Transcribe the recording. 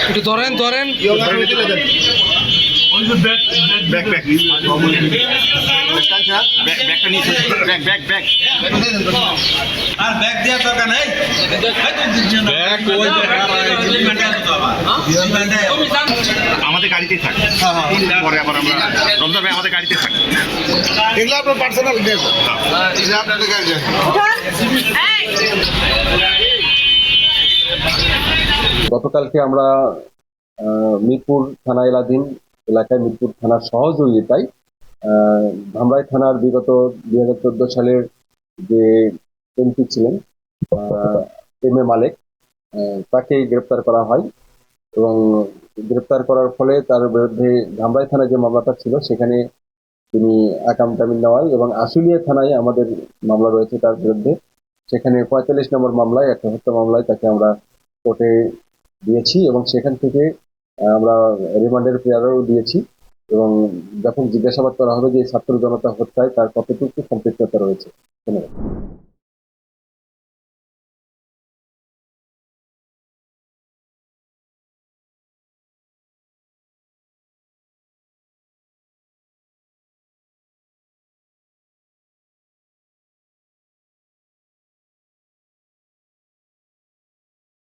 একটু ধরেন ধরেন আমাদের গাড়িতেই থাকে, পরে আবার আমরা রমজান ভাই আমাদের গাড়িতে থাকে। এগুলো আপনার পার্সোনাল আপনাদের গাড়ি গতকালকে আমরা মিরপুর থানা এলাকায় মিরপুর থানার সহযোগিতায় ধামরাই থানার বিগত 2014 সালের যে এমপি ছিলেন এম এ মালেক, তাকে গ্রেপ্তার করা হয় এবং গ্রেপ্তার করার ফলে তার বিরুদ্ধে ধামরাই থানায় যে মামলাটা ছিল সেখানে তিনি আকাম জামিন নেওয়ায় এবং আশুলিয়া থানায় আমাদের মামলা রয়েছে তার বিরুদ্ধে, সেখানে 45 নম্বর মামলায়, একটা হত্যা মামলায় তাকে আমরা কোর্টে দিয়েছি এবং সেখান থেকে আমরা রিমান্ডের প্রেয়ারও দিয়েছি এবং যখন জিজ্ঞাসাবাদ করা হবে যে ছাত্র জনতা হত্যায় তার কতটুকু সম্পৃক্ততা রয়েছে। ধন্যবাদ।